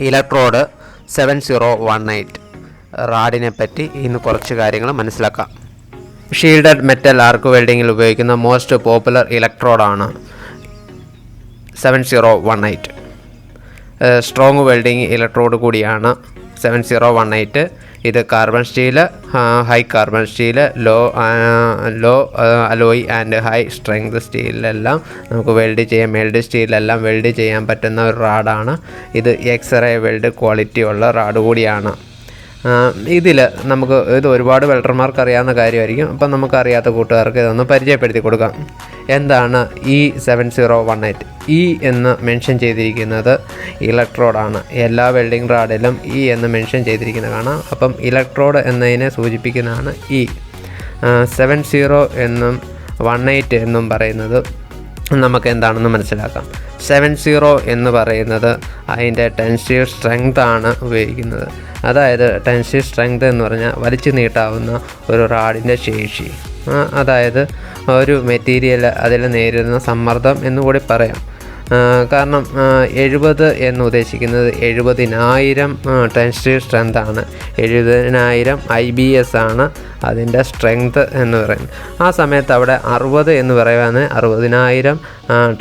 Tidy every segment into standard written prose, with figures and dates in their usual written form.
Electrode 7018 റാഡിനെ പറ്റി ഇന്ന് കുറച്ച് കാര്യങ്ങൾ മനസ്സിലാക്കാം. ഷീൽഡഡ് മെറ്റൽ ആർക്ക് വെൽഡിങ്ങിൽ ഉപയോഗിക്കുന്ന മോസ്റ്റ് പോപ്പുലർ ഇലക്ട്രോഡാണ് 7018. സ്ട്രോങ് വെൽഡിങ് ഇലക്ട്രോഡ് കൂടിയാണ് 7018. ഇത് carbon steel, high carbon steel, low alloy and high strength സ്റ്റീലിലെല്ലാം നമുക്ക് വെൽഡ് ചെയ്യാം. മെൽഡ് സ്റ്റീലിലെല്ലാം വെൽഡ് ചെയ്യാൻ പറ്റുന്ന ഒരു റാഡാണ് ഇത്. എക്സ്റേ വെൽഡ് ക്വാളിറ്റി ഉള്ള റാഡ് കൂടിയാണ്. ഇതിൽ ഇത് ഒരുപാട് വെൽഡർമാർക്ക് അറിയാവുന്ന കാര്യമായിരിക്കും. അപ്പം നമുക്കറിയാത്ത കൂട്ടുകാർക്ക് ഇതൊന്ന് പരിചയപ്പെടുത്തി കൊടുക്കാം. എന്താണ് ഈ 7018? എന്ന് മെൻഷൻ ചെയ്തിരിക്കുന്നത് ഇലക്ട്രോഡാണ്. എല്ലാ വെൽഡിംഗ് റാഡിലും എന്ന് മെൻഷൻ ചെയ്തിരിക്കുന്നത് കാണാം. അപ്പം ഇലക്ട്രോഡ് എന്നതിനെ സൂചിപ്പിക്കുന്നതാണ് 70 എന്നും 18 എന്നും പറയുന്നത് നമുക്ക് എന്താണെന്ന് മനസ്സിലാക്കാം. 70 എന്ന് പറയുന്നത് അതിൻ്റെ ടെൻസൈൽ സ്ട്രെങ്ത് ആണ് ഉപയോഗിക്കുന്നത്. അതായത് ടെൻസൈൽ സ്ട്രെങ്ത് എന്ന് പറഞ്ഞാൽ വലിച്ചു നീട്ടാവുന്ന ഒരു റാഡിൻ്റെ ശേഷി, അതായത് ഒരു മെറ്റീരിയൽ അതിൽ നേരിടുന്ന സമ്മർദ്ദം എന്നുകൂടി പറയാം. കാരണം 70 എന്ന് ഉദ്ദേശിക്കുന്നത് 70,000 ടെൻസൈൽ സ്ട്രെങ്ത് ആണ്. 70,000 IBS ആണ് അതിൻ്റെ സ്ട്രെങ്ത് എന്ന് പറയുന്നത്. ആ സമയത്ത് അവിടെ 60 എന്ന് പറയുവാണ് 60,000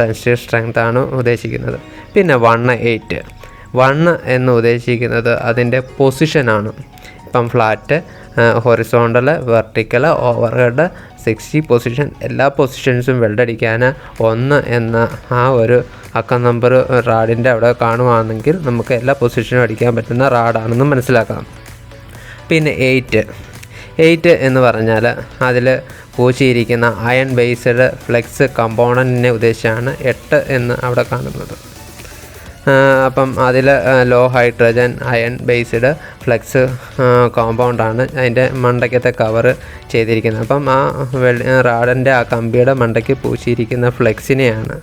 ടെൻസൈൽ സ്ട്രെങ്ത് ആണ് ഉദ്ദേശിക്കുന്നത്. പിന്നെ 1 എന്ന് ഉദ്ദേശിക്കുന്നത് അതിൻ്റെ പൊസിഷനാണ്. ഇപ്പം flat, horizontal, vertical, overhead, 60 position, എല്ലാ പൊസിഷൻസും വെൽഡടിക്കാൻ 1 എന്ന ആ ഒരു അക്കം നമ്പർ റാഡിൻ്റെ അവിടെ കാണുവാണെങ്കിൽ നമുക്ക് എല്ലാ പൊസിഷനും അടിക്കാൻ പറ്റുന്ന റാഡാണെന്ന് മനസ്സിലാക്കാം. പിന്നെ 8 എന്ന് പറഞ്ഞാൽ അതിൽ പൂച്ചിയിരിക്കുന്ന അയൺ ബേസ്ഡ് ഫ്ലെക്സ് കമ്പോണൻറ്റിനെ ഉദ്ദേശിച്ചാണ് 8 എന്ന് അവിടെ കാണുന്നത്. അപ്പം അതിൽ low hydrogen iron based flux കോമ്പൗണ്ടാണ് അതിൻ്റെ മണ്ടയ്ക്കത്തെ കവറ് ചെയ്തിരിക്കുന്നത്. അപ്പം ആ റാഡിൻ്റെ ആ കമ്പിയുടെ മണ്ടയ്ക്ക് പൂച്ചിയിരിക്കുന്ന ഫ്ലെക്സിനെയാണ്,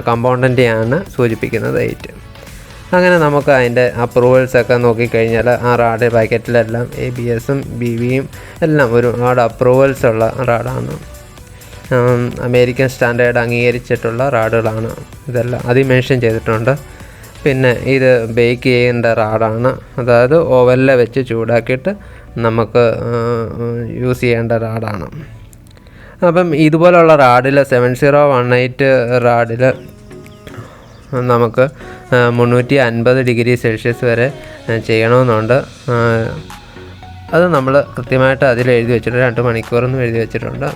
കമ്പോണൻറ്റിനെയാണ് സൂചിപ്പിക്കുന്നത് 8. അങ്ങനെ നമുക്ക് അതിൻ്റെ അപ്രൂവൽസൊക്കെ നോക്കിക്കഴിഞ്ഞാൽ ആ റാഡ് പാക്കറ്റിലെല്ലാം ABSഉം BBയും എല്ലാം ഒരുപാട് അപ്രൂവൽസ് ഉള്ള റാഡാണ്. അമേരിക്കൻ സ്റ്റാൻഡേർഡ് അംഗീകരിച്ചിട്ടുള്ള റാഡുകളാണ് ഇതെല്ലാം, അതിൽ മെൻഷൻ ചെയ്തിട്ടുണ്ട്. പിന്നെ ഇത് ബേക്ക് ചെയ്യേണ്ട റാഡാണ്, അതായത് ഓവനിൽ വെച്ച് ചൂടാക്കിയിട്ട് നമുക്ക് യൂസ് ചെയ്യേണ്ട റാഡാണ്. അപ്പം ഇതുപോലുള്ള റാഡിൽ 7018 റാഡിൽ നമുക്ക് 350 ഡിഗ്രി സെൽഷ്യസ് വരെ ചെയ്യണമെന്നുണ്ട്. അത് നമ്മൾ കൃത്യമായിട്ട് അതിൽ എഴുതി വെച്ചിട്ടുണ്ട്. 2 മണിക്കൂറെന്ന് എഴുതി വെച്ചിട്ടുണ്ട്.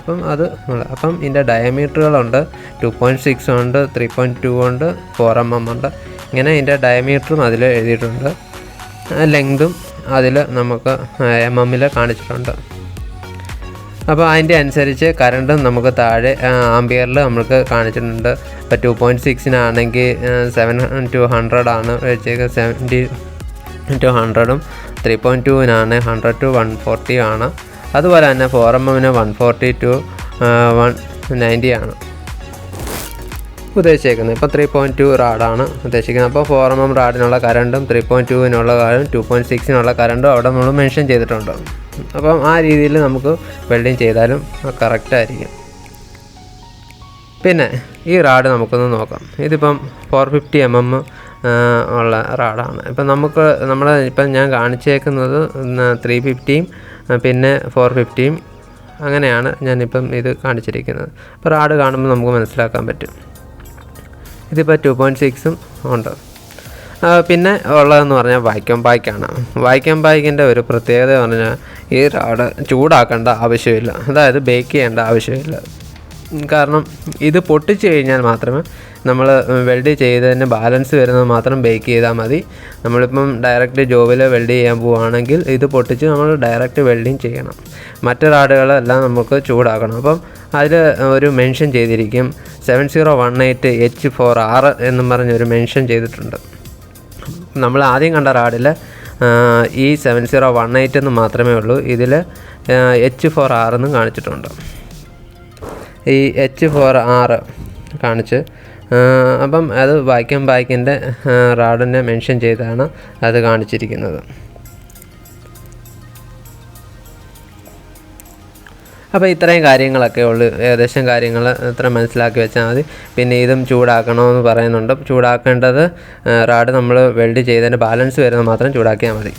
അപ്പം ഇതിൻ്റെ ഡയമീറ്ററുകളുണ്ട്. 2.6 ഉണ്ട്, 3.2 ഉണ്ട്, 4 mm ഉണ്ട്. ഇങ്ങനെ ഇതിൻ്റെ ഡയമീറ്ററും അതിൽ എഴുതിയിട്ടുണ്ട്. ലെങ്തും അതിൽ നമുക്ക് mm കാണിച്ചിട്ടുണ്ട്. അപ്പോൾ അതിൻ്റെ അനുസരിച്ച് കറണ്ടും നമുക്ക് താഴെ ആംപിയറിൽ നമുക്ക് കാണിച്ചിട്ടുണ്ട്. ഇപ്പോൾ 2.6-നാണെങ്കിൽ 7-100 ആണ് വെച്ചേക്കുന്നത്. 70-100ഉം 3.2-നാണ് 100 to 140 ആണ്. അതുപോലെ തന്നെ 4mm 140 to 190 ആണ് ഉദ്ദേശിക്കുന്നത്. ഇപ്പോൾ 3.2 റാഡാണ് ഉദ്ദേശിക്കുന്നത്. അപ്പോൾ 4mm റാഡിനുള്ള കറണ്ടും 3.2-നുള്ള കറണ്ടും 2.6-നുള്ള കറണ്ടും അവിടെ നമ്മൾ മെൻഷൻ ചെയ്തിട്ടുണ്ട്. അപ്പം ആ രീതിയിൽ നമുക്ക് വെൽഡിങ് ചെയ്താലും കറക്റ്റായിരിക്കും. പിന്നെ ഈ റാഡ് നമുക്കൊന്ന് നോക്കാം. ഇതിപ്പം 450 mm ഉള്ള റാഡാണ്. ഇപ്പം ഇപ്പം ഞാൻ കാണിച്ചേക്കുന്നത് 350-യും പിന്നെ 450-യും അങ്ങനെയാണ് ഞാനിപ്പം ഇത് കാണിച്ചിരിക്കുന്നത്. അപ്പോൾ റാഡ് കാണുമ്പോൾ നമുക്ക് മനസ്സിലാക്കാൻ പറ്റും. ഇതിപ്പോൾ 2.6-ഉം ഉണ്ട്. പിന്നെ ഉള്ളതെന്ന് പറഞ്ഞാൽ വാക്യൂം പായ്ക്കാണ്. വാക്യൂം പായ്ക്കിൻ്റെ ഒരു പ്രത്യേകത പറഞ്ഞാൽ ഈ റാഡ് ചൂടാക്കേണ്ട ആവശ്യമില്ല, അതായത് ബേക്ക് ചെയ്യേണ്ട ആവശ്യമില്ല. കാരണം ഇത് പൊട്ടിച്ച് കഴിഞ്ഞാൽ മാത്രമേ നമ്മൾ വെൽഡ് ചെയ്തതിന് ബാലൻസ് വരുന്നത് മാത്രം ബേക്ക് ചെയ്താൽ മതി. നമ്മളിപ്പം ഡയറക്റ്റ് ജോബിൽ വെൽഡ് ചെയ്യാൻ പോവുകയാണെങ്കിൽ ഇത് പൊട്ടിച്ച് നമ്മൾ ഡയറക്റ്റ് വെൽഡിങ് ചെയ്യണം. മറ്റ് റാഡുകളെല്ലാം നമുക്ക് ചൂടാക്കണം. അപ്പം അതിൽ ഒരു മെൻഷൻ ചെയ്തിരിക്കും 7018 H4R എന്നും പറഞ്ഞൊരു മെൻഷൻ ചെയ്തിട്ടുണ്ട്. നമ്മൾ ആദ്യം കണ്ട റാഡിൽ ഈ 7018 എന്ന് മാത്രമേ ഉള്ളൂ. ഇതിൽ H4R എന്നും കാണിച്ചിട്ടുണ്ട്. ഈ H4R കാണിച്ച് അപ്പം അത് വാക്യൂം പായ്ക്കിൻ്റെ റാഡിനെ മെൻഷൻ ചെയ്താണ് അത് കാണിച്ചിരിക്കുന്നത്. അപ്പോൾ ഇത്രയും കാര്യങ്ങളൊക്കെ ഉള്ളൂ, ഏകദേശം കാര്യങ്ങൾ ഇത്ര മനസ്സിലാക്കി വെച്ചാൽ മതി. പിന്നെ ഇതും ചൂടാക്കണമെന്ന് പറയുന്നുണ്ട്. ചൂടാക്കേണ്ടത് റാഡ് നമ്മൾ വെൽഡ് ചെയ്തതിൻ്റെ ബാലൻസ് വരുന്നത് മാത്രം ചൂടാക്കിയാൽ മതി.